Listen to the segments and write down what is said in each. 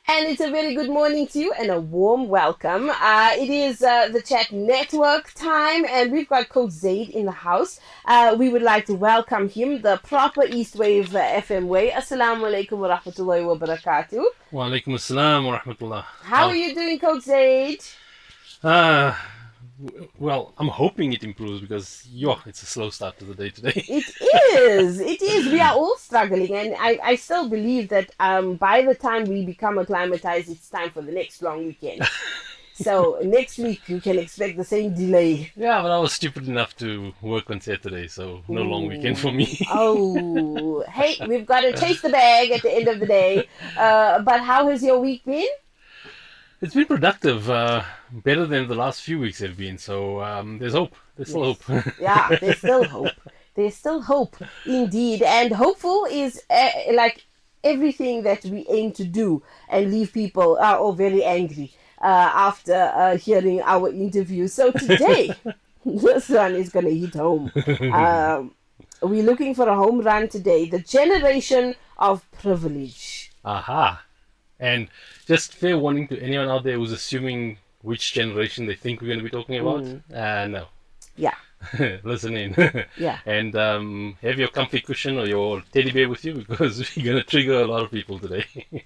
And it's a very good morning to you and a warm welcome. It is the Chat Network time, and we've got Coach Zaid in the house. We would like to welcome him the proper East Wave FM way. Assalamu alaikum wa rahmatullahi wa barakatuh. Wa alaikum assalam wa rahmatullah. How are you doing, Coach Zaid? Uh, well, I'm hoping it improves because, it's a slow start to the day today. It is. It is. We are all struggling, and I still believe that by the time we become acclimatized, it's time for the next long weekend. So next week you can expect the same delay. Yeah, but I was stupid enough to work on Saturday, so no long weekend for me. Oh, hey, we've got to chase the bag at the end of the day. But how has your week been? It's been productive, better than the last few weeks have been, so there's hope. There's still hope. Yeah, there's still hope. There's still hope, indeed. And hopeful is like everything that we aim to do and leave people all very angry after hearing our interview. So today, this one is going to hit home. We're looking for a home run today. The generation of privilege. Aha. And just fair warning to anyone out there who's assuming which generation they think we're going to be talking about. No. Yeah. Listen in. Yeah. And have your comfy cushion or your teddy bear with you because we're going to trigger a lot of people today.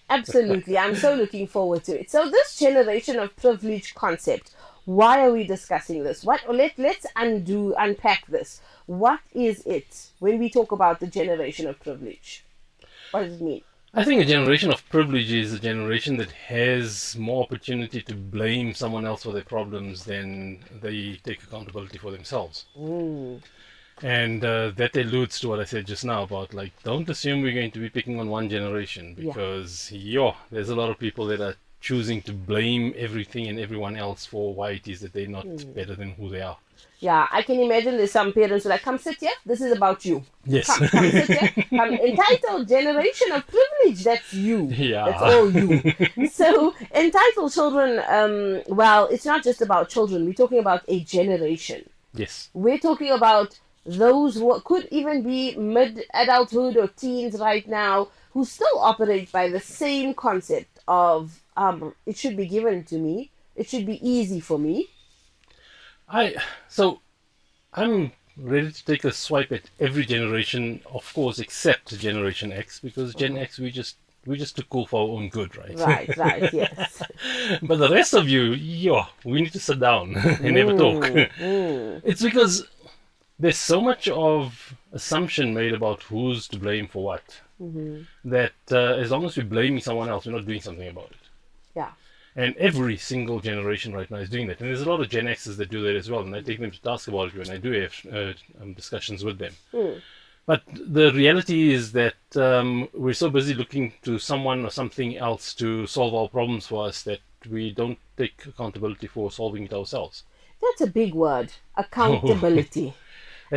Absolutely. I'm so looking forward to it. So this generation of privilege concept, why are we discussing this? Let's unpack this. What is it when we talk about the generation of privilege? What does it mean? I think a generation of privilege is a generation that has more opportunity to blame someone else for their problems than they take accountability for themselves. And that alludes to what I said just now about, like, don't assume we're going to be picking on one generation because, there's a lot of people that are choosing to blame everything and everyone else for why it is that they're not better than who they are. Yeah, I can imagine there's some parents who are like, come sit here, this is about you. Yes. Come sit here. Come, entitled generation of privilege, that's you. Yeah. That's all you. So, entitled children, well, it's not just about children, we're talking about a generation. Yes. We're talking about those who could even be mid-adulthood or teens right now who still operate by the same concept of it should be given to me, it should be easy for me. I'm ready to take a swipe at every generation, of course, except Generation X, because Gen X we're just too cool for our own good, right? Right, yes. But the rest of you, we need to sit down and never talk. It's because there's so much of assumption made about who's to blame for what, that as long as we're blaming someone else, we're not doing something about it. Yeah. And every single generation right now is doing that. And there's a lot of Gen Xs that do that as well. And I take them to task about it when I do have discussions with them. But the reality is that we're so busy looking to someone or something else to solve our problems for us that we don't take accountability for solving it ourselves. That's a big word. Accountability.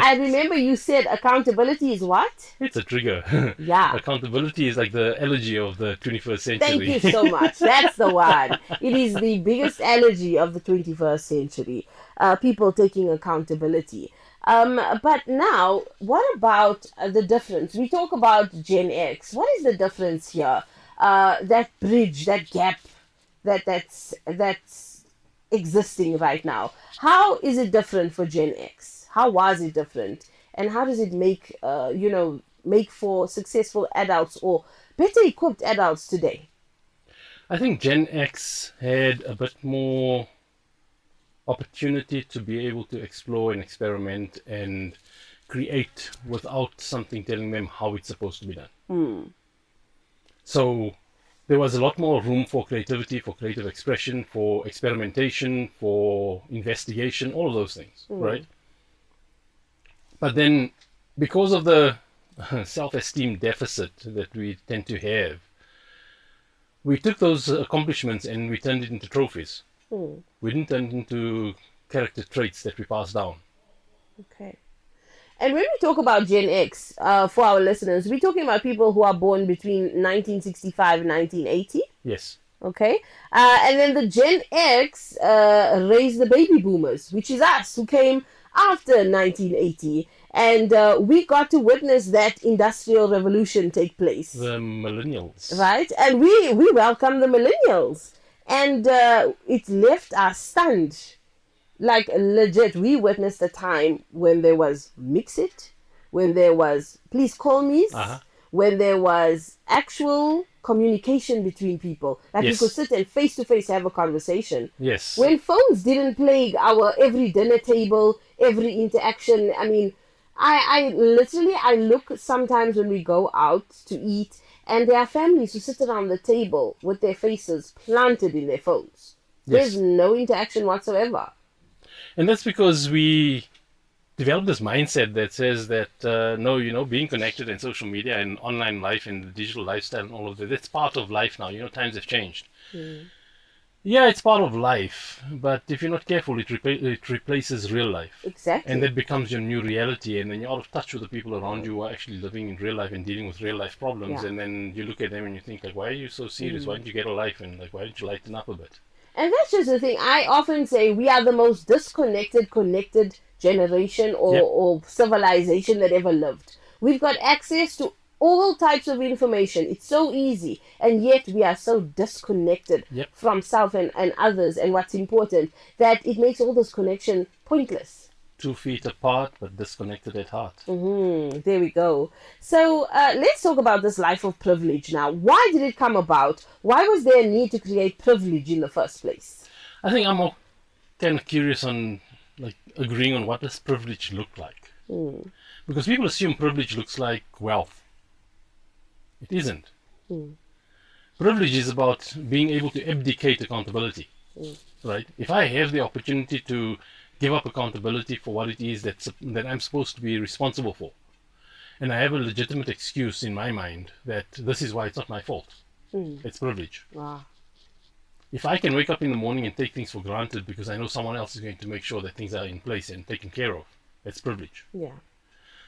I remember you said accountability is what? It's a trigger. Yeah. Accountability is like the elegy of the 21st century. Thank you so much. That's the one. It is the biggest elegy of the 21st century. People taking accountability. But now, what about the difference? We talk about Gen X. What is the difference here? That bridge, that gap, that's existing right now. How is it different for Gen X? How was it different? And how does it make for successful adults or better equipped adults today? I think Gen X had a bit more opportunity to be able to explore and experiment and create without something telling them how it's supposed to be done. So there was a lot more room for creativity, for creative expression, for experimentation, for investigation, all of those things, right? But then, because of the self-esteem deficit that we tend to have, we took those accomplishments and we turned it into trophies. We didn't turn it into character traits that we pass down. Okay. And when we talk about Gen X, for our listeners, we're talking about people who are born between 1965 and 1980. Yes. Okay. And then the Gen X raised the baby boomers, which is us who came after 1980. And we got to witness that industrial revolution take place, The millennials. right? And we welcome the millennials. And it left us stunned. Like legit, we witnessed a time when there was mix it, when there was please call me's, Uh-huh. when there was actual communication between people, like you could Yes. sit and face to face have a conversation, Yes. when phones didn't plague our every dinner table, every interaction. I mean, I literally I look sometimes when we go out to eat, and there are families who sit around the table with their faces planted in their phones. There's Yes. no interaction whatsoever. And that's because we developed this mindset that says that no, being connected in social media and online life and the digital lifestyle and all of that, that's part of life now. Times have changed. Mm. Yeah, it's part of life, but if you're not careful, it replaces real life. And Exactly. that becomes your new reality, and then you're out of touch with the people around you who are actually living in real life and dealing with real life problems. Yeah. And then you look at them and you think, like, why are you so serious? Why Mm. don't you get a life? And like, why don't you lighten up a bit? And that's just the thing. I often say we are the most disconnected, connected generation Yep, or civilization that ever lived. We've got access to all types of information. It's so easy. And yet we are so disconnected yep. from self and others and what's important that it makes all this connection pointless. 2 feet apart, but disconnected at heart. There we go. So let's talk about this life of privilege now. Why did it come about? Why was there a need to create privilege in the first place? I think I'm more kind of curious on like agreeing on what does privilege look like, Mm, because people assume privilege looks like wealth. It isn't. mm, Privilege is about being able to abdicate accountability, mm, right? If I have the opportunity to give up accountability for what it is that I'm supposed to be responsible for, and I have a legitimate excuse in my mind that this is why it's not my fault, mm. it's privilege. Wow. If I can wake up in the morning and take things for granted because I know someone else is going to make sure that things are in place and taken care of, that's privilege. Yeah.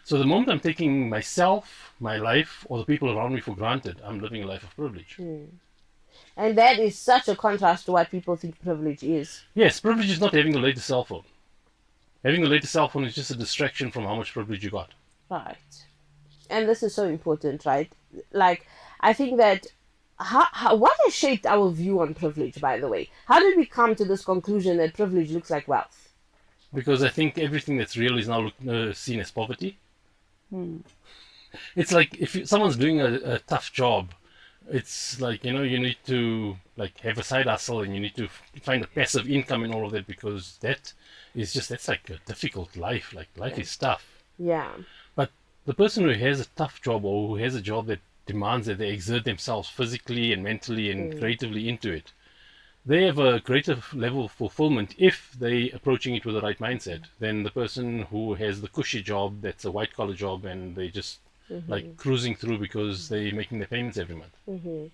So the moment I'm taking myself, my life, or the people around me for granted, I'm living a life of privilege. Mm. And that is such a contrast to what people think privilege is. Yes, privilege is not having the latest cell phone. Having the latest cell phone is just a distraction from how much privilege you got. Right. And this is so important, right? Like, I think that what has shaped our view on privilege, by the way? How did we come to this conclusion that privilege looks like wealth? Because I think everything that's real is now seen as poverty. Hmm. It's like if someone's doing a tough job, it's like, you need to like have a side hustle and you need to find a passive income and all of that, because that's like a difficult life. Like life Yeah. is tough. Yeah. But the person who has a tough job or who has a job that demands that they exert themselves physically and mentally and Mm. creatively into it, they have a greater level of fulfillment if they approaching it with the right mindset than the person who has the cushy job that's a white collar job and they just like cruising through because they're making their payments every month. Mm-hmm.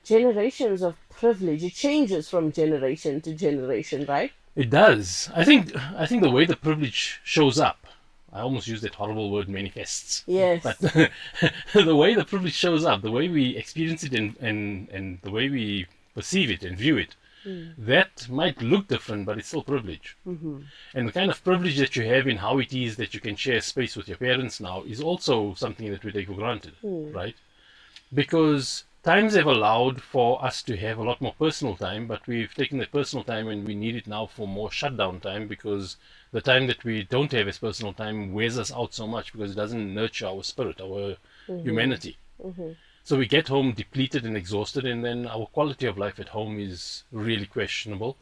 Generations of privilege. It changes from generation to generation, right? It does. I think the way the privilege shows up, I almost use that horrible word manifests. Yes. But the way the privilege shows up, the way we experience it and the way we perceive it and view it, Mm. that might look different, but it's still privilege. Mm-hmm. And the kind of privilege that you have in how it is that you can share space with your parents now is also something that we take for granted, Mm. right? Because times have allowed for us to have a lot more personal time, but we've taken the personal time and we need it now for more shutdown time, because the time that we don't have as personal time wears us out so much because it doesn't nurture our spirit, our humanity. Mm-hmm. So we get home depleted and exhausted, and then our quality of life at home is really questionable.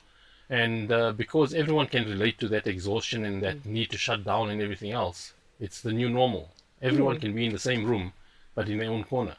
And because everyone can relate to that exhaustion and that need to shut down and everything else, it's the new normal. Everyone can be in the same room, but in their own corner.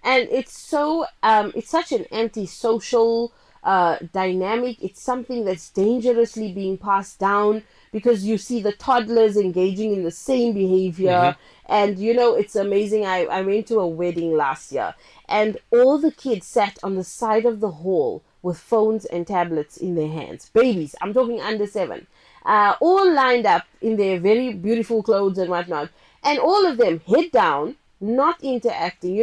And it's such an antisocial dynamic. It's something that's dangerously being passed down because you see the toddlers engaging in the same behavior. Mm-hmm. And it's amazing. I went to a wedding last year, and all the kids sat on the side of the hall with phones and tablets in their hands. Babies, I'm talking under 7, all lined up in their very beautiful clothes and whatnot, and all of them head down, not interacting.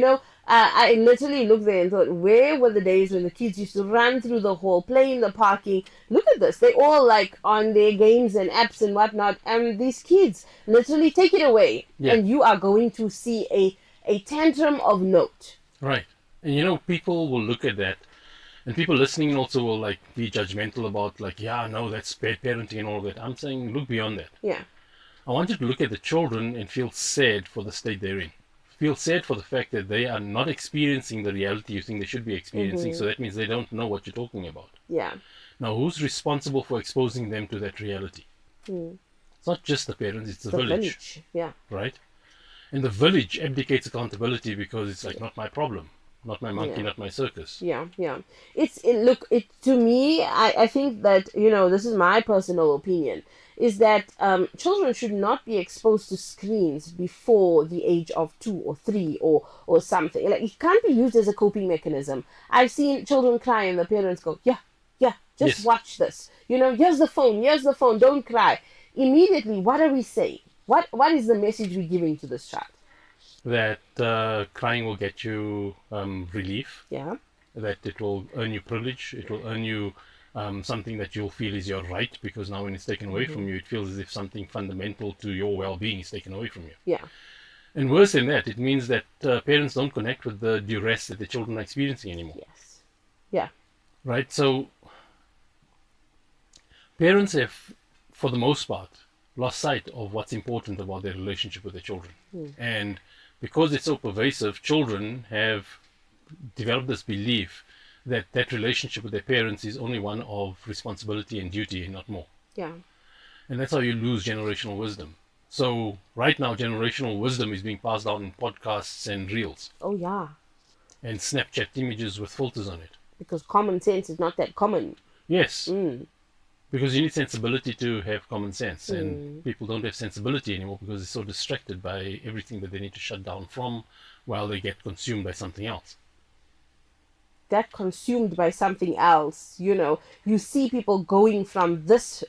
I literally looked there and thought, where were the days when the kids used to run through the hall, play in the parking? Look at this. They all like on their games and apps and whatnot. And these kids literally take it away. Yeah. And you are going to see a tantrum of note. Right. And you know, people will look at that, and people listening also will like be judgmental about like, yeah, no, that's bad parenting and all of that. I'm saying look beyond that. Yeah. I want you to look at the children and feel sad for the state they're in. Feel sad for the fact that they are not experiencing the reality you think they should be experiencing, so that means they don't know what you're talking about. Yeah. Now, who's responsible for exposing them to that reality? It's not just the parents, it's the village. Yeah. Right? And the village abdicates accountability because it's like, not my problem, not my monkey, not my circus. Yeah. To me, I think that, this is my personal opinion, is that children should not be exposed to screens before the age of 2 or 3 or something. Like, it can't be used as a coping mechanism. I've seen children cry and the parents go, yeah, just watch this. Here's the phone, don't cry. Immediately, what are we saying? What is the message we're giving to this child? That crying will get you relief. Yeah. That it will earn you privilege. It will earn you something that you'll feel is your right, because now when it's taken away from you, it feels as if something fundamental to your well-being is taken away from you. Yeah. And worse than that, it means that parents don't connect with the duress that the children are experiencing anymore. Yes. Yeah. Right? So parents have, for the most part, lost sight of what's important about their relationship with their children. And because it's so pervasive, children have developed this belief that that relationship with their parents is only one of responsibility and duty and not more. Yeah. And that's how you lose generational wisdom. So right now, generational wisdom is being passed down in podcasts and reels. Oh, yeah. And Snapchat images with filters on it. Because common sense is not that common. Yes. Because you need sensibility to have common sense. And people don't have sensibility anymore because they're so distracted by everything that they need to shut down from while they get consumed by something else. That consumed by something else, you see people going from this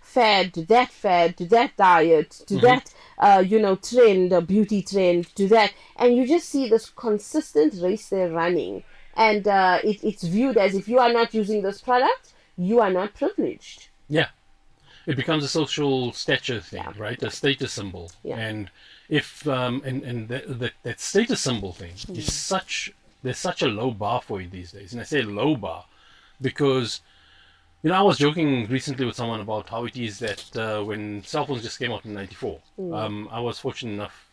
fad to that diet to that trend, beauty trend, to that, and you just see this consistent race they're running, and it's viewed as, if you are not using this product, you are not privileged. Yeah, it becomes a social stature thing, right? A status symbol. And if that status symbol thing is there's such a low bar for it these days. And I say low bar because, I was joking recently with someone about how it is that when cell phones just came out in '94, I was fortunate enough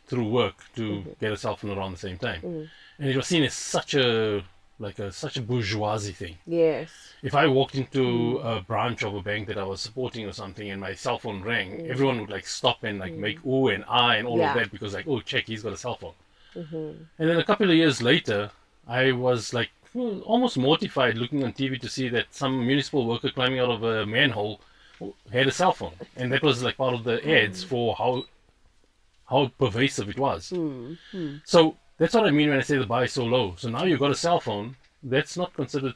through work to get a cell phone around the same time. And it was seen as such a bourgeoisie thing. Yes. If I walked into a branch of a bank that I was supporting or something and my cell phone rang, everyone would like stop and like make ooh and ah and all of that, because like, oh, check, he's got a cell phone. And then a couple of years later, I was like almost mortified looking on TV to see that some municipal worker climbing out of a manhole had a cell phone, and that was like part of the ads for how pervasive it was. So that's what I mean when I say the bar is so low. So now you've got a cell phone. That's not considered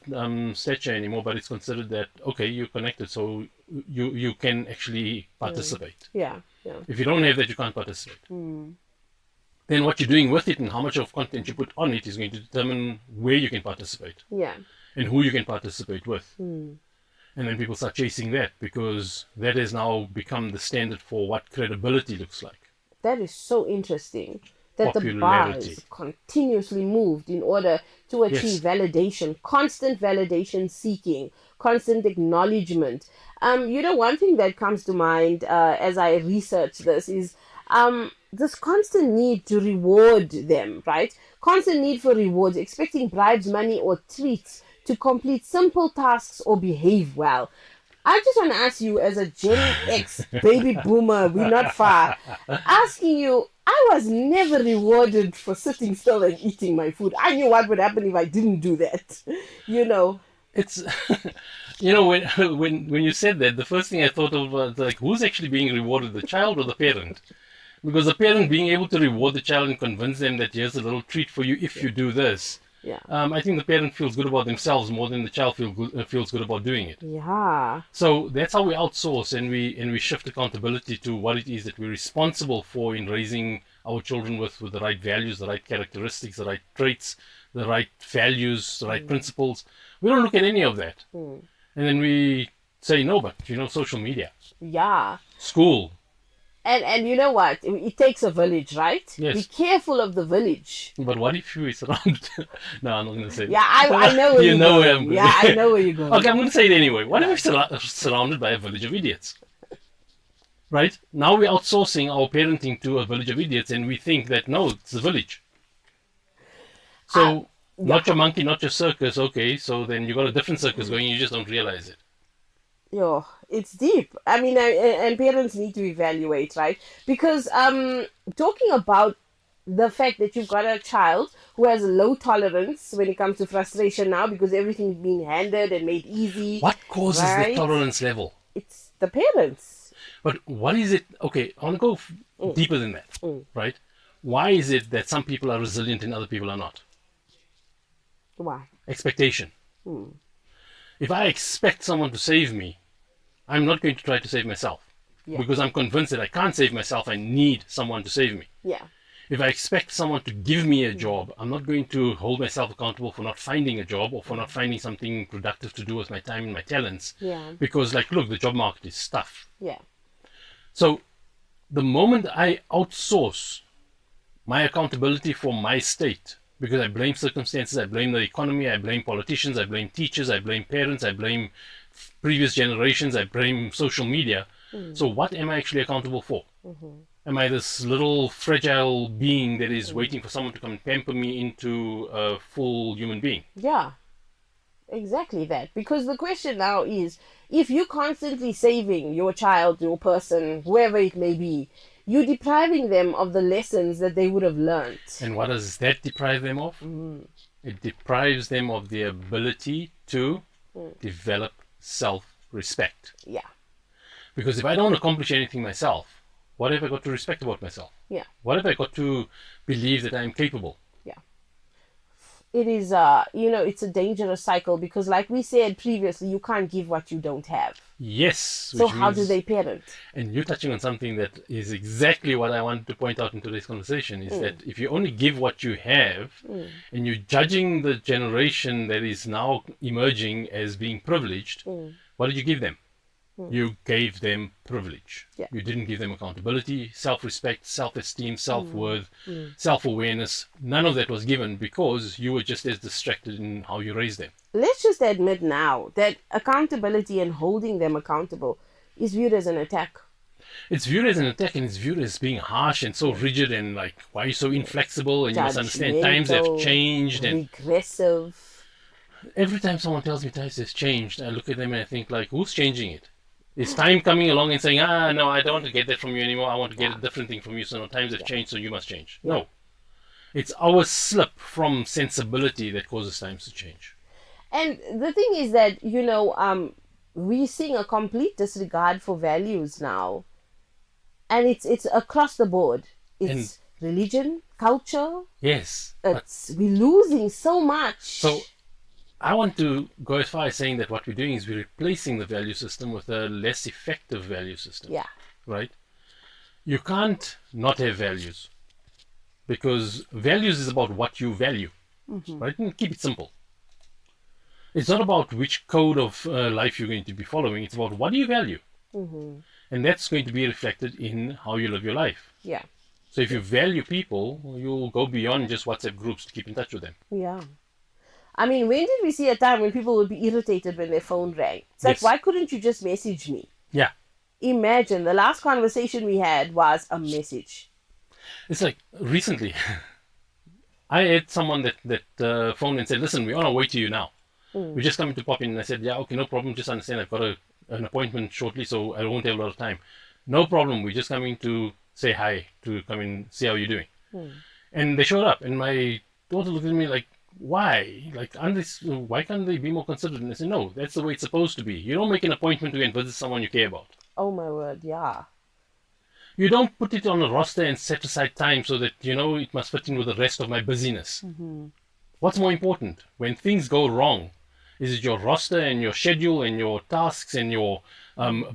stature anymore, but it's considered that, okay, you're connected, so you can actually participate. Yeah. If you don't have that, you can't participate. Then what you're doing with it and how much of content you put on it is going to determine where you can participate. Yeah. And who you can participate with. And then people start chasing that, because that has now become the standard for what credibility looks like. That is so interesting. That the bar Popularity. is continuously moved in order to achieve validation, constant validation seeking, constant acknowledgement. One thing that comes to mind as I research this is this constant need to reward them, right? Constant need for rewards, expecting bribes, money, or treats to complete simple tasks or behave well. I just want to ask you, as a Gen X baby boomer, we're not far, asking you, I was never rewarded for sitting still and eating my food. I knew what would happen if I didn't do that. It's, when you said that, the first thing I thought of was like, who's actually being rewarded, the child or the parent? Because the parent being able to reward the child and convince them that here's a little treat for you if you do this, Yeah. I think the parent feels good about themselves more than the child feels good about doing it. Yeah. So that's how we outsource, and we shift accountability to what it is that we're responsible for in raising our children with the right values, the right characteristics, the right traits, the right values, the right principles. We don't look at any of that. Mm. And then we say, no, but social media, Yeah. school, And you know what? It takes a village, right? Be yes. careful of the village. But what if you surrounded? No, I'm not going to say Yeah, that. I know where You you're know where going. I'm going. Yeah, I know where you're going. Okay, I'm going to say it anyway. What if Right. we're surrounded by a village of idiots? Right? Now we're outsourcing our parenting to a village of idiots, and we think that, no, it's a village. Uh, So, yeah. not your monkey, not your circus. Okay, so then you got a different circus going, you just don't realize it. Yo, it's deep. I mean, and parents need to evaluate, right? Because talking about the fact that you've got a child who has a low tolerance when it comes to frustration now because everything's being handed and made easy, What causes that right? tolerance level? It's the parents. But what is it? Okay, I want to go Mm, deeper than that, mm. right? Why is it that some people are resilient and other people are not? Why? Expectation. Mm. If I expect someone to save me, I'm not going to try to save myself Yeah, because I'm convinced that I can't save myself. I need someone to save me. yeah, If I expect someone to give me a job, I'm not going to hold myself accountable for not finding a job or for not finding something productive to do with my time and my talents. yeah, Because, like, look, the job market is tough. yeah. So, the moment I outsource my accountability for my state, because I blame circumstances, I blame the economy, I blame politicians, I blame teachers, I blame parents, I blame previous generations, I blame social media. Mm. So, what am I actually accountable for? Mm-hmm. Am I this little fragile being that is Mm. waiting for someone to come and pamper me into a full human being? Yeah, exactly that. Because the question now is if you're constantly saving your child, your person, whoever it may be, you're depriving them of the lessons that they would have learned. And what does that deprive them of? Mm. It deprives them of the ability to Mm. develop self respect. Yeah, Because if I don't accomplish anything myself, what have I got to respect about myself? yeah, What have I got to believe that I am capable? yeah. It is, it's a dangerous cycle because, like we said previously, you can't give what you don't have. Yes, So, which how do means, they parent? and you're touching on something that is exactly what I wanted to point out in today's conversation, is that if you only give what you have, Mm. and you're judging the generation that is now emerging as being privileged, Mm. what did you give them? Mm. You gave them privilege. Yeah. You didn't give them accountability, self-respect, self-esteem, self-worth, Mm. self-awareness. None of that was given because you were just as distracted in how you raised them. Let's just admit now that accountability and holding them accountable is viewed as an attack. It's viewed as an attack, and it's viewed as being harsh and so rigid and like, why are you so inflexible? And you must understand times have Judgmental, changed. And regressive. every time someone tells me times has changed, I look at them and I think, like, who's changing it? Is time coming along and saying, no, I don't want to get that from you anymore. I want to get Yeah. a different thing from you. So no, times have changed, so you must change. Yeah. No. It's our slip from sensibility that causes times to change. And the thing is that, we're seeing a complete disregard for values now. And it's across the board. It's religion, culture. Yes. We're losing so much. So I want to go as far as saying that what we're doing is we're replacing the value system with a less effective value system. Yeah. Right? You can't not have values because values is about what you value. Mm-hmm. Right? And keep it simple. It's not about which code of life you're going to be following. It's about what do you value. Mm-hmm. And that's going to be reflected in how you live your life. Yeah. So if you value people, you'll go beyond just WhatsApp groups to keep in touch with them. Yeah. I mean, when did we see a time when people would be irritated when their phone rang? It's like, Yes. why couldn't you just message me? Yeah. Imagine the last conversation we had was a message. It's like recently, I had someone that phoned and said, listen, we're on our way to you now. We're just coming to pop in. And I said, yeah, okay, no problem. Just understand I've got an appointment shortly, so I won't have a lot of time. No problem. We're just coming to say hi, to come and see how you're doing. And they showed up. And my daughter looked at me like, why? Like, why can't they be more considerate? And I said, no, that's the way it's supposed to be. You don't make an appointment to go and visit someone you care about. Oh my word, yeah. You don't put it on a roster and set aside time so that, it must fit in with the rest of my busyness. What's more important when things go wrong? Is it your roster and your schedule and your tasks and your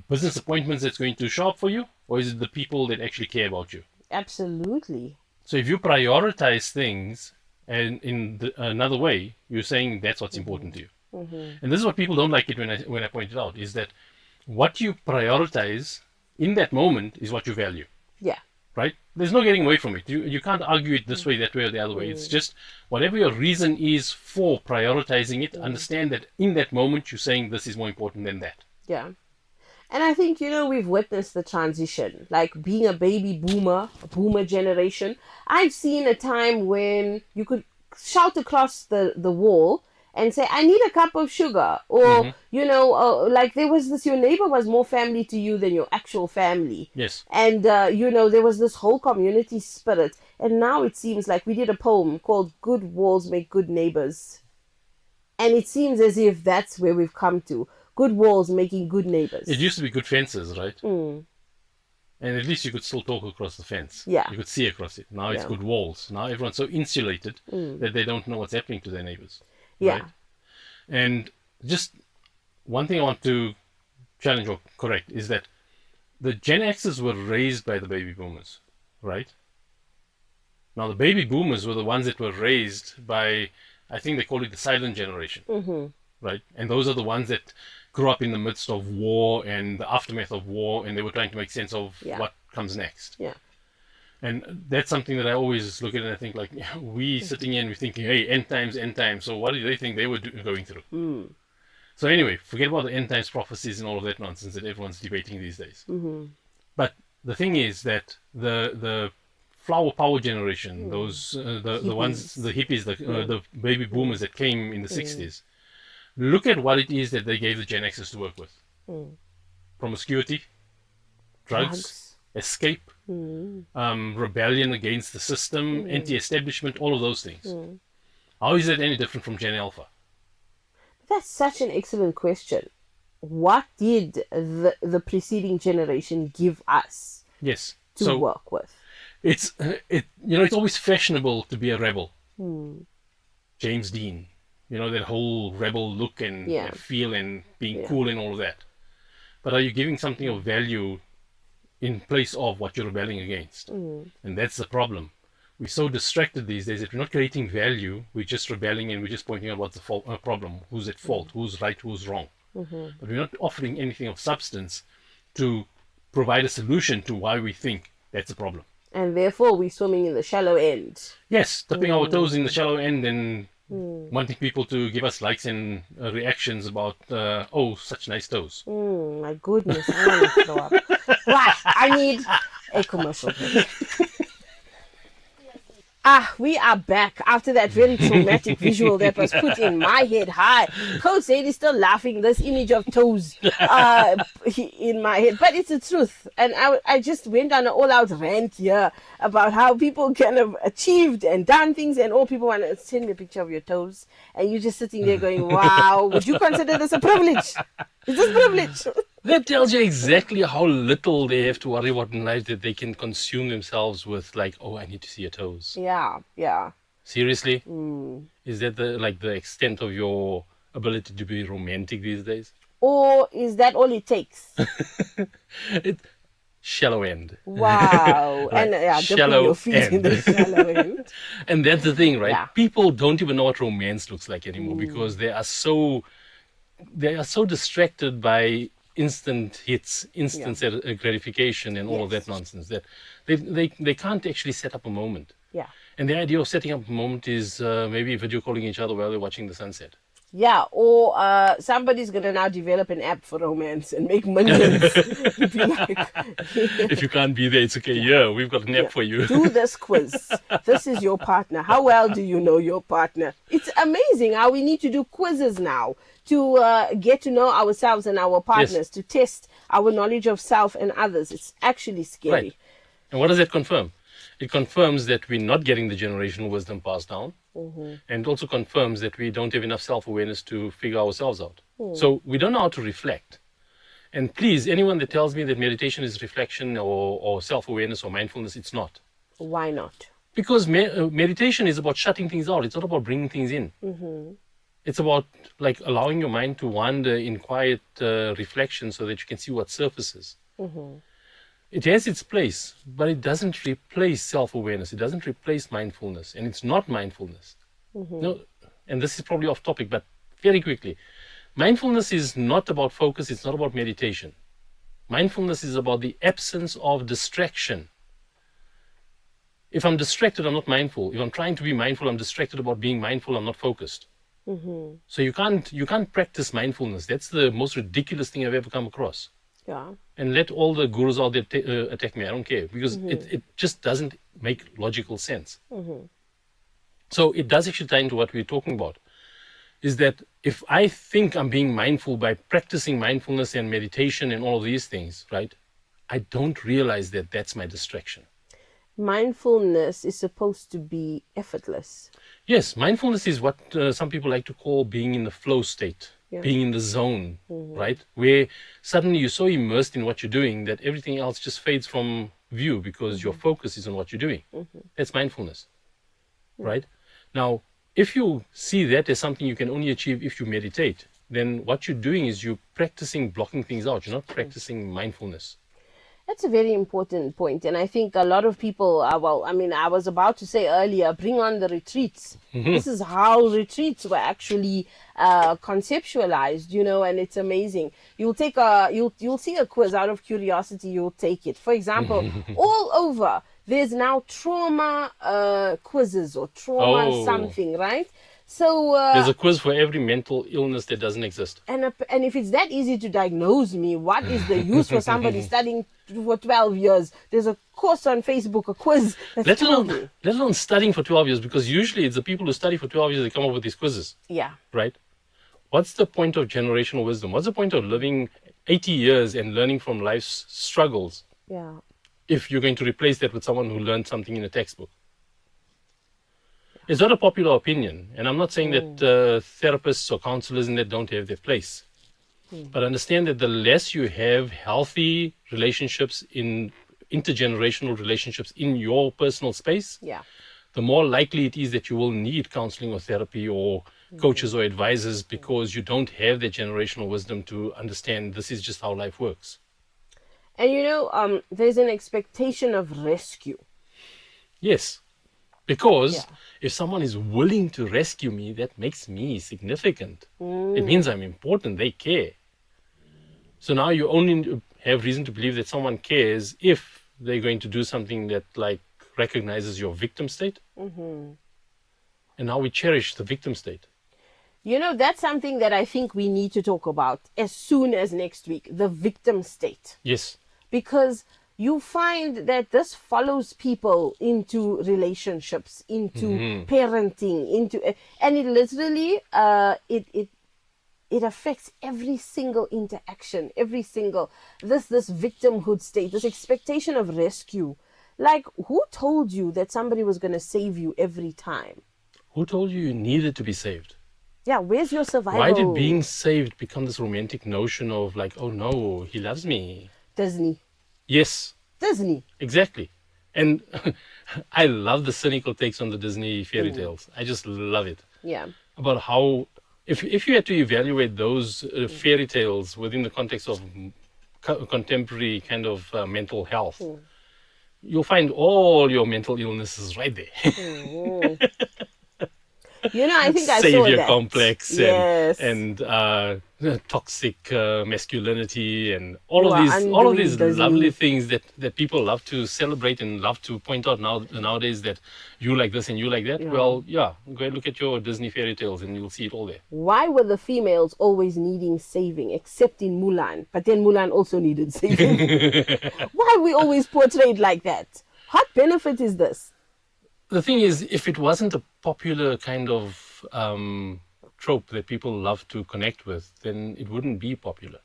business appointments that's going to show up for you? Or is it the people that actually care about you? Absolutely. So if you prioritize things and another way, you're saying that's what's important to you. And this is what people don't like it when I point it out, is that what you prioritize in that moment is what you value, Yeah. right? There's no getting away from it. You can't argue it this way, that way, or the other way. It's just whatever your reason is for prioritizing it, understand that in that moment you're saying this is more important than that. Yeah. And I think, we've witnessed the transition, like being a baby boomer, a boomer generation. I've seen a time when you could shout across the wall and say, I need a cup of sugar. Or, like there was this, your neighbor was more family to you than your actual family. Yes. And, there was this whole community spirit. And now it seems like we did a poem called Good Walls Make Good Neighbors. And it seems as if that's where we've come to. Good walls making good neighbors. It used to be good fences, right? Mm. And at least you could still talk across the fence. Yeah. You could see across it. Now it's good walls. Now everyone's so insulated that they don't know what's happening to their neighbors. Yeah. Right? And just one thing I want to challenge or correct is that the Gen Xers were raised by the baby boomers, right? Now the baby boomers were the ones that were raised by, I think they call it the silent generation, right? And those are the ones that grew up in the midst of war and the aftermath of war, and they were trying to make sense of what comes next. Yeah. And that's something that I always look at and I think, like, we sitting here and we're thinking, hey, end times, end times. So what do they think they were going through? So anyway, forget about the end times prophecies and all of that nonsense that everyone's debating these days. But the thing is that the flower power generation, those the ones, the hippies, the baby boomers that came in the 60s, look at what it is that they gave the Gen Xers to work with. Promiscuity, drugs, escape, rebellion against the system, anti-establishment, all of those things. How is that any different from Gen Alpha? That's such an excellent question. What did the preceding generation give us Yes. to work with? It's it's always fashionable to be a rebel. James Dean, that whole rebel look and feel and being cool and all of that. But are you giving something of value in place of what you're rebelling against? And that's the problem. We're so distracted these days that we're not creating value. We're just rebelling and we're just pointing out what's the problem, who's at fault, who's right, who's wrong. But we're not offering anything of substance to provide a solution to why we think that's a problem. And therefore we're swimming in the shallow end. Yes, dipping our toes in the shallow end and wanting people to give us likes and reactions about, oh, such nice toes. My goodness, I want to throw up. Right, I need a commercial break. We are back after that very traumatic visual that was put in my head. Hi, Coach Zaid is still laughing. This image of toes in my head, but it's the truth. And I just went on an all-out rant here about how people kind of achieved and done things, and all people want to send me a picture of your toes, and you're just sitting there going, "Wow, would you consider this a privilege? Is this privilege?" That tells you exactly how little they have to worry about in life, that they can consume themselves with, like, oh, I need to see your toes. Yeah. Seriously? Is that the extent of your ability to be romantic these days? Or is that all it takes? Shallow end. Wow. Right. And Shallow your feet end. in the shallow end. And that's the thing, right? Yeah. People don't even know what romance looks like anymore because they are so distracted by instant hits, instant gratification and all of that nonsense that they can't actually set up a moment. Yeah. And the idea of setting up a moment is maybe video calling each other while they're watching the sunset. Yeah, or somebody's going to now develop an app for romance and make millions. Be like, if you can't be there, it's okay. Yeah, we've got an app for you. Do this quiz. This is your partner. How well do you know your partner? It's amazing how we need to do quizzes now to get to know ourselves and our partners, to test our knowledge of self and others. It's actually scary. Right. And what does that confirm? It confirms that we're not getting the generational wisdom passed down. And also confirms that we don't have enough self-awareness to figure ourselves out. So we don't know how to reflect. And please, anyone that tells me that meditation is reflection or self-awareness or mindfulness, it's not. Why not? Because meditation is about shutting things out. It's not about bringing things in. It's about like allowing your mind to wander in quiet reflection so that you can see what surfaces. It has its place, but it doesn't replace self-awareness. It doesn't replace mindfulness, and it's not mindfulness. No, and this is probably off topic, but very quickly, mindfulness is not about focus. It's not about meditation. Mindfulness is about the absence of distraction. If I'm distracted, I'm not mindful. If I'm trying to be mindful, I'm distracted about being mindful. I'm not focused. So you can't practice mindfulness. That's the most ridiculous thing I've ever come across. Yeah. And let all the gurus out there attack me. I don't care, because it just doesn't make logical sense. So it does actually tie into what we're talking about, is that if I think I'm being mindful by practicing mindfulness and meditation and all of these things, right, I don't realize that that's my distraction. Mindfulness is supposed to be effortless. Yes, mindfulness is what some people like to call being in the flow state, being in the zone, right? Where suddenly you're so immersed in what you're doing that everything else just fades from view because your focus is on what you're doing. That's mindfulness, right? Now, if you see that as something you can only achieve if you meditate, then what you're doing is you're practicing blocking things out. You're not practicing mindfulness. That's a very important point. And I think a lot of people are, well, I mean, I was about to say earlier, bring on the retreats. This is how retreats were actually conceptualized, you know, and it's amazing. You'll see a quiz out of curiosity, you'll take it. For example, all over, there's now trauma quizzes or trauma something, right? So there's a quiz for every mental illness that doesn't exist. and if it's that easy to diagnose me, what is the use for somebody studying for 12 years? There's a course on Facebook, a quiz. Let alone studying for 12 years, because usually it's the people who study for 12 years that come up with these quizzes. Yeah. Right? What's the point of generational wisdom? What's the point of living 80 years and learning from life's struggles? Yeah. If you're going to replace that with someone who learned something in a textbook. It's not a popular opinion, and I'm not saying that therapists or counselors in that don't have their place. But understand that the less you have healthy relationships, in intergenerational relationships in your personal space, the more likely it is that you will need counseling or therapy or coaches or advisors, because you don't have that generational wisdom to understand this is just how life works. And you know, there's an expectation of rescue. Yes. Because if someone is willing to rescue me, that makes me significant. It means I'm important. They care. So now you only have reason to believe that someone cares if they're going to do something that like recognizes your victim state. And now we cherish the victim state. You know, that's something that I think we need to talk about as soon as next week, the victim state. Yes. Because you find that this follows people into relationships, into parenting, and it literally it affects every single interaction, every single this victimhood state, this expectation of rescue. Like, who told you that somebody was going to save you every time? Who told you you needed to be saved? Yeah, where's your survival? Why did being saved become this romantic notion of like, oh no, he loves me? Disney. Yes. Disney. Exactly. And I love the cynical takes on the Disney fairy tales. I just love it. Yeah. About how, if you had to evaluate those fairy tales within the context of contemporary kind of mental health, you'll find all your mental illnesses right there. You know, I think I saw Savior that. complex and toxic masculinity and all of these lovely things that people love to celebrate and love to point out nowadays, that you like this and you like that. Yeah. Well, go and look at your Disney fairy tales and you'll see it all there. Why were the females always needing saving, except in Mulan? But then Mulan also needed saving. Why are we always portrayed like that? What benefit is this? The thing is, if it wasn't a popular kind of trope that people love to connect with, then it wouldn't be popular.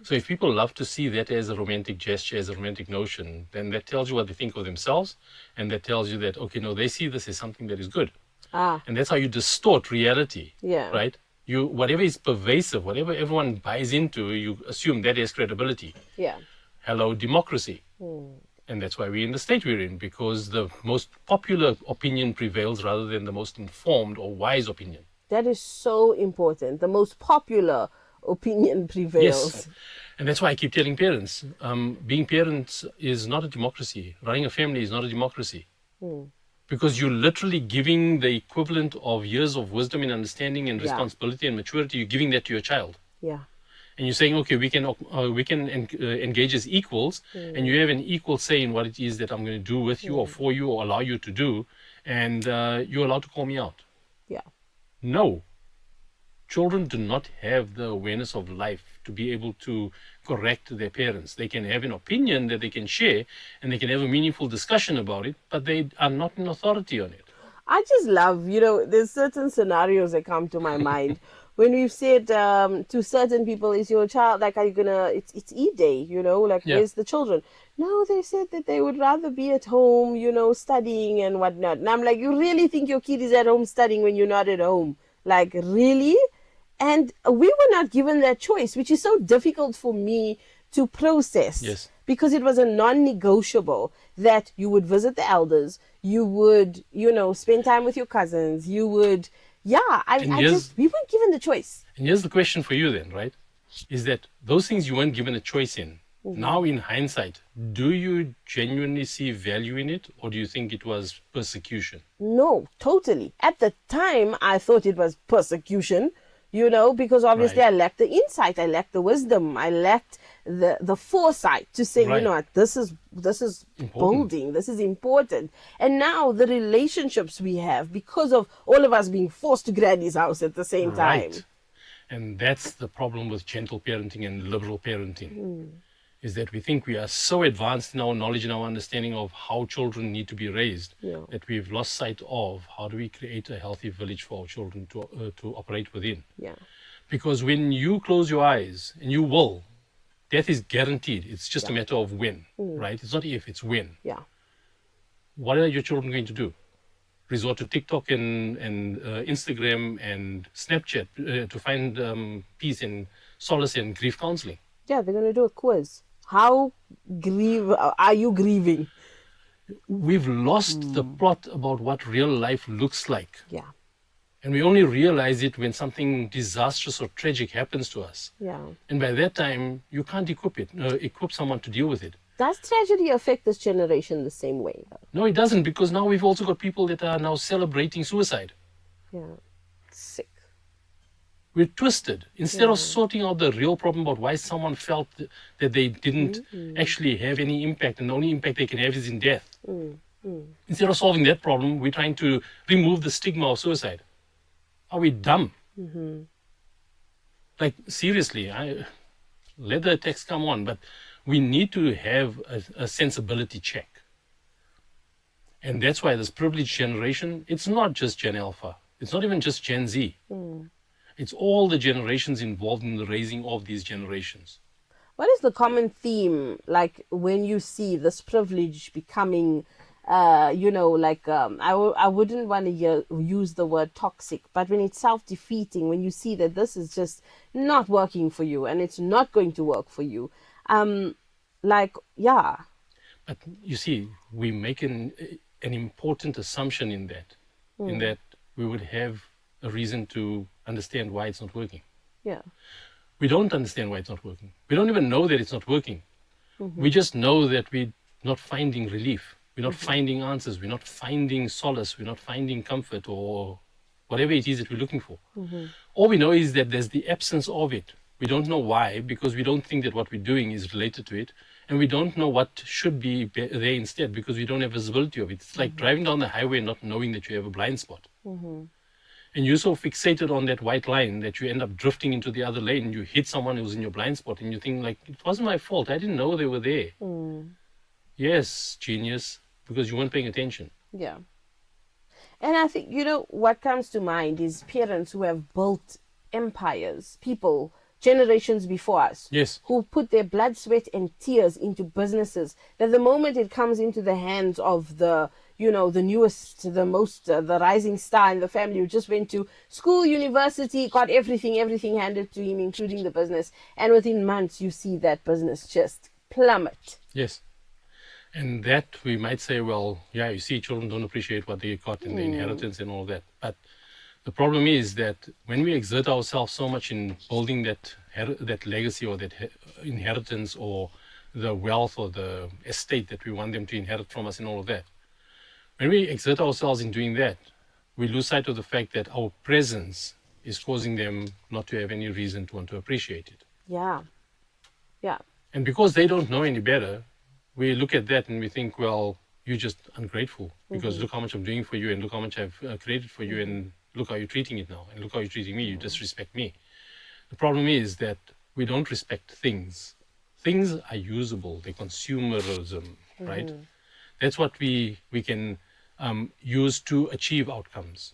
So if people love to see that as a romantic gesture, as a romantic notion, then that tells you what they think of themselves, and that tells you that, okay, no, they see this as something that is good. And that's how you distort reality, right? Whatever is pervasive, whatever everyone buys into, you assume that has credibility. Yeah. Hello, democracy. And that's why we're in the state we're in, because the most popular opinion prevails rather than the most informed or wise opinion. That is so important. The most popular opinion Yes. prevails. And that's why I keep telling parents, being parents is not a democracy. Running a family is not a democracy. Because you're literally giving the equivalent of years of wisdom and understanding and Yeah. responsibility and maturity. You're giving that to your child. Yeah. And you're saying, okay, we can engage as equals, and you have an equal say in what it is that I'm going to do with you or for you or allow you to do, and you're allowed to call me out. Yeah. No, children do not have the awareness of life to be able to correct their parents. They can have an opinion that they can share, and they can have a meaningful discussion about it, but they are not an authority on it. I just love, there's certain scenarios that come to my mind when we've said to certain people, is your child, like, are you gonna, it's E-Day, like, Yeah. where's the children? No, they said that they would rather be at home, studying and whatnot. And I'm like, you really think your kid is at home studying when you're not at home? Like, really? And we were not given that choice, which is so difficult for me to process. Yes. Because it was a non-negotiable that you would visit the elders, you would, spend time with your cousins, you would, we weren't given the choice. And here's the question for you then, right? Is that those things you weren't given a choice in, now in hindsight, do you genuinely see value in it, or do you think it was persecution? No, totally. At the time, I thought it was persecution, because obviously Right. I lacked the insight, I lacked the wisdom, I lacked the foresight to say, Right. what, this is Important. building, this is important. And now the relationships we have, because of all of us being forced to granny's house at the same time. Right. And that's the problem with gentle parenting and liberal parenting, is that we think we are so advanced in our knowledge and our understanding of how children need to be raised that we've lost sight of how do we create a healthy village for our children to operate within. Yeah. Because when you close your eyes, and you will, death is guaranteed. It's just a matter of when, right? It's not if, it's when. Yeah. What are your children going to do? Resort to TikTok and Instagram and Snapchat to find peace and solace and grief counseling. Yeah, they're going to do a quiz. How are you grieving? We've lost the plot about what real life looks like. Yeah. And we only realize it when something disastrous or tragic happens to us. Yeah. And by that time, you can't equip someone to deal with it. Does tragedy affect this generation the same way, though? No, it doesn't, because now we've also got people that are now celebrating suicide. Yeah. Sick. We're twisted. Instead of sorting out the real problem about why someone felt that they didn't actually have any impact, and the only impact they can have is in death. Instead of solving that problem, we're trying to remove the stigma of suicide. Are we dumb? Like, seriously, let the text come on, but we need to have a sensibility check. And that's why this privileged generation, it's not just Gen Alpha. It's not even just Gen Z. It's all the generations involved in the raising of these generations. What is the common theme, like, when you see this privilege becoming, I wouldn't want to use the word toxic, but when it's self-defeating, when you see that this is just not working for you and it's not going to work for you, But you see, we make an important assumption in that we would have a reason to understand why it's not working. Yeah. We don't understand why it's not working. We don't even know that it's not working. We just know that we're not finding relief. We're not finding answers. We're not finding solace. We're not finding comfort or whatever it is that we're looking for. All we know is that there's the absence of it. We don't know why, because we don't think that what we're doing is related to it. And we don't know what should be there instead, because we don't have visibility of it. It's like driving down the highway and not knowing that you have a blind spot. And you're so fixated on that white line that you end up drifting into the other lane. You hit someone who's in your blind spot and you think, like, it wasn't my fault. I didn't know they were there. Yes, genius, because you weren't paying attention. Yeah. And I think, what comes to mind is parents who have built empires, people, generations before us, Yes. who put their blood, sweat, and tears into businesses, that the moment it comes into the hands of the newest, the rising star in the family, who just went to school, university, got everything handed to him, including the business, and within months you see that business just plummet. Yes. And that we might say, well, yeah, you see, children don't appreciate what they got in the inheritance and all that. But the problem is that when we exert ourselves so much in building that legacy or that inheritance or the wealth or the estate that we want them to inherit from us and all of that, when we exert ourselves in doing that, we lose sight of the fact that our presence is causing them not to have any reason to want to appreciate it. Yeah. Yeah. And because they don't know any better, we look at that and we think, well, you're just ungrateful because look how much I'm doing for you and look how much I've created for you and look how you're treating it now and look how you're treating me. You disrespect me. The problem is that we don't respect things. Things are usable. They're consumerism, right? That's what we can use to achieve outcomes.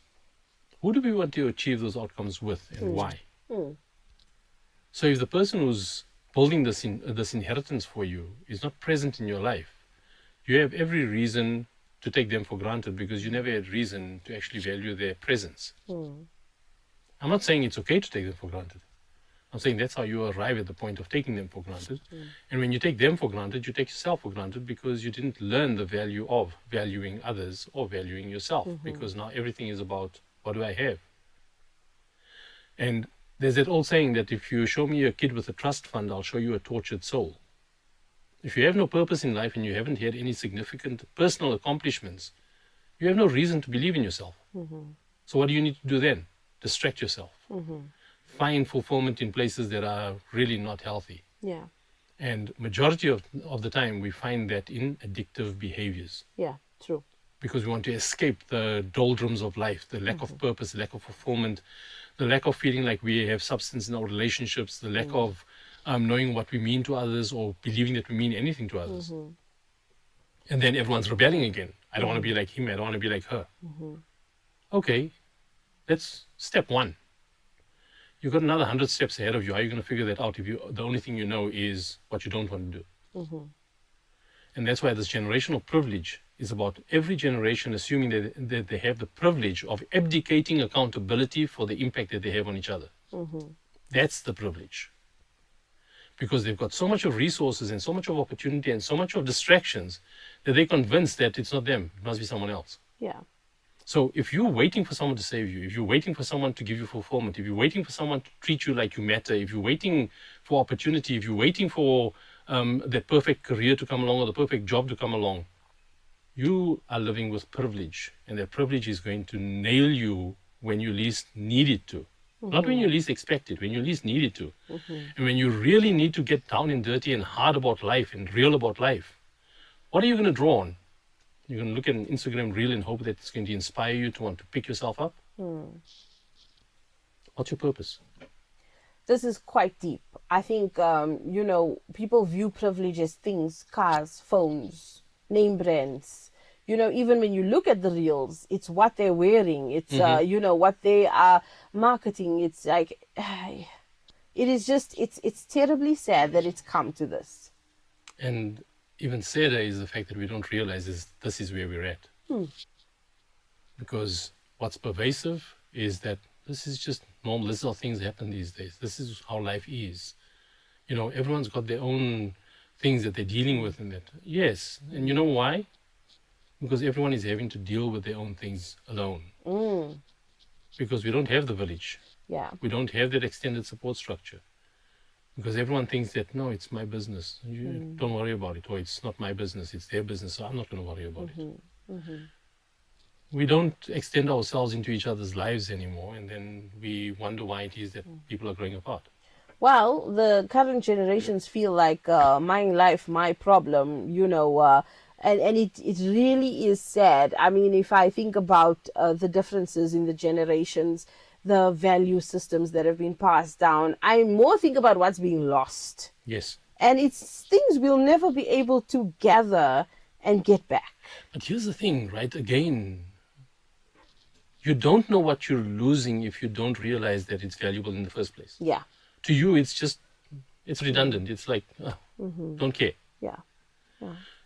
Who do we want to achieve those outcomes with and why? So if the person who's building this inheritance for you is not present in your life, you have every reason to take them for granted because you never had reason to actually value their presence. I'm not saying it's okay to take them for granted. I'm saying that's how you arrive at the point of taking them for granted. And when you take them for granted, you take yourself for granted because you didn't learn the value of valuing others or valuing yourself because now everything is about what do I have? And there's that old saying that if you show me a kid with a trust fund, I'll show you a tortured soul. If you have no purpose in life and you haven't had any significant personal accomplishments, you have no reason to believe in yourself. So what do you need to do then? Distract yourself. Find fulfillment in places that are really not healthy. Yeah. And majority of the time, we find that in addictive behaviors. Yeah. True. Because we want to escape the doldrums of life, the lack of purpose, the lack of fulfillment, the lack of feeling like we have substance in our relationships, the lack of knowing what we mean to others or believing that we mean anything to others. And then everyone's rebelling again. I don't want to be like him. I don't want to be like her. Okay, that's step one. You've got another 100 steps ahead of you. How are you going to figure that out if the only thing you know is what you don't want to do? And that's why this generational privilege is about every generation assuming that they have the privilege of abdicating accountability for the impact that they have on each other. That's the privilege. Because they've got so much of resources and so much of opportunity and so much of distractions that they're convinced that it's not them, it must be someone else. Yeah. So if you're waiting for someone to save you, if you're waiting for someone to give you fulfillment, if you're waiting for someone to treat you like you matter, if you're waiting for opportunity, if you're waiting for that perfect career to come along or the perfect job to come along, you are living with privilege. And that privilege is going to nail you when you least need it to. Not when you least expect it, when you least need it to. And when you really need to get down and dirty and hard about life and real about life, what are you going to draw on? You're going to look at an Instagram reel and hope that it's going to inspire you to want to pick yourself up? What's your purpose? This is quite deep. I think, people view privilege as things, cars, phones, name brands. Even when you look at the reels, it's what they're wearing. It's, what they are marketing. It's like, it is just, it's terribly sad that it's come to this. And even sadder is the fact that we don't realize this is where we're at. Because what's pervasive is that this is just normal. This is how things happen these days. This is how life is. Everyone's got their own things that they're dealing with in that. Yes. And you know why? Because everyone is having to deal with their own things alone. Because we don't have the village. Yeah. We don't have that extended support structure. Because everyone thinks that, no, it's my business. You don't worry about it. Or it's not my business, it's their business, so I'm not going to worry about it. We don't extend ourselves into each other's lives anymore, and then we wonder why it is that people are growing apart. Well, the current generations feel like my life, my problem, and it really is sad. I mean, if I think about the differences in the generations, the value systems that have been passed down, I more think about what's being lost. Yes. And it's things we'll never be able to gather and get back. But here's the thing, right? Again, you don't know what you're losing if you don't realize that it's valuable in the first place. Yeah. To you, it's redundant. It's like, don't care. Yeah.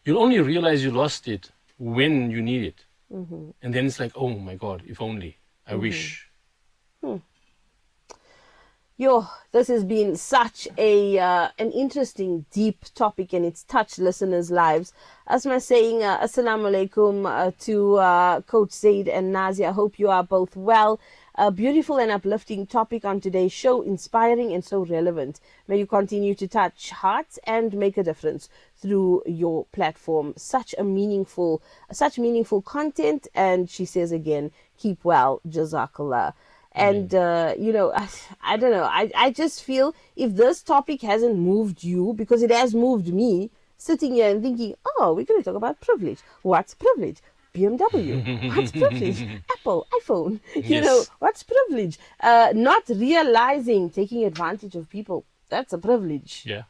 You'll only realize you lost it when you need it. And then it's like, oh my God, if only, I wish. Yo, this has been such a an interesting, deep topic, and it's touched listeners' lives. Asma saying Assalamu alaikum to Coach Zaid and Nazi. I hope you are both well. A beautiful and uplifting topic on today's show, inspiring and so relevant. May you continue to touch hearts and make a difference through your platform. Such meaningful content. And she says again, keep well, Jazakallah. And, I don't know. I just feel if this topic hasn't moved you, because it has moved me, sitting here and thinking, oh, we're going to talk about privilege. What's privilege? BMW. What's privilege? Apple, iPhone. Yes. What's privilege? Not realizing taking advantage of people. That's a privilege. Yeah.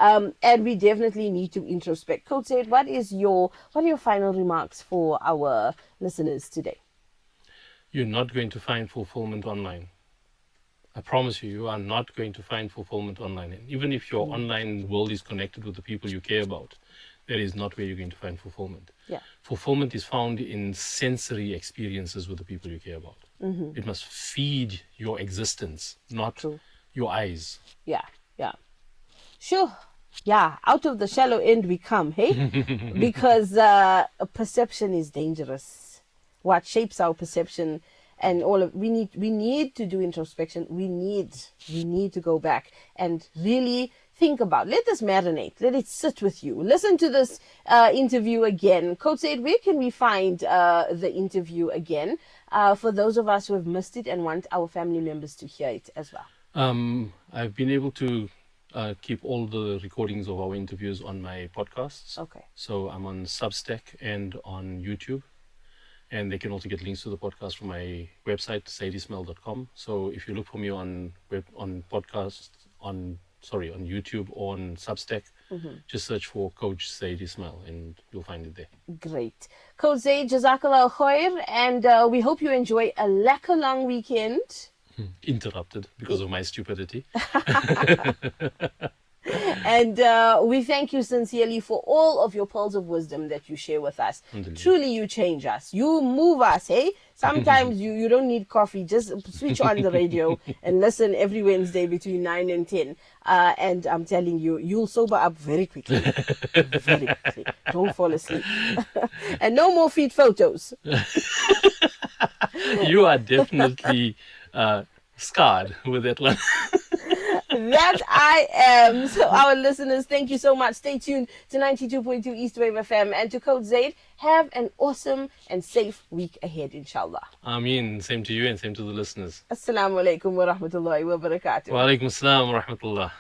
And we definitely need to introspect. Coach said, what are your final remarks for our listeners today? You're not going to find fulfillment online. I promise you, you are not going to find fulfillment online. And even if your online world is connected with the people you care about, that is not where you're going to find fulfillment. Yeah. Fulfillment is found in sensory experiences with the people you care about. Mm-hmm. It must feed your existence, not True. your eyes. Yeah. Sure. Yeah, out of the shallow end we come, hey? Because perception is dangerous. What shapes our perception and we need to do introspection. We need to go back and really think about. Let this marinate. Let it sit with you. Listen to this interview again. Coach said, where can we find the interview again for those of us who have missed it and want our family members to hear it as well? I've been able to keep all the recordings of our interviews on my podcasts. Okay. So I'm on Substack and on YouTube. And they can also get links to the podcast from my website, saidismail.com. So if you look for me on podcast, on YouTube or on Substack, just search for Coach Said Ismail and you'll find it there. Great. Coach Zaid, Jazakallah khair, and we hope you enjoy a lekker long weekend. Interrupted because of my stupidity. And we thank you sincerely for all of your pearls of wisdom that you share with us. Truly, you change us. You move us, hey? Sometimes you don't need coffee. Just switch on the radio and listen every Wednesday between 9 and 10. And I'm telling you, you'll sober up very quickly. Very quickly. Don't fall asleep. And no more feet photos. You are definitely scarred with that one. That I am. So our listeners, thank you so much. Stay tuned to 92.2 East Wave FM. And to Coach Zaid, have an awesome and safe week ahead, inshallah. Ameen. Same to you and same to the listeners. Assalamu alaikum wa rahmatullahi wa barakatuh. Wa alaikum assalam wa rahmatullah.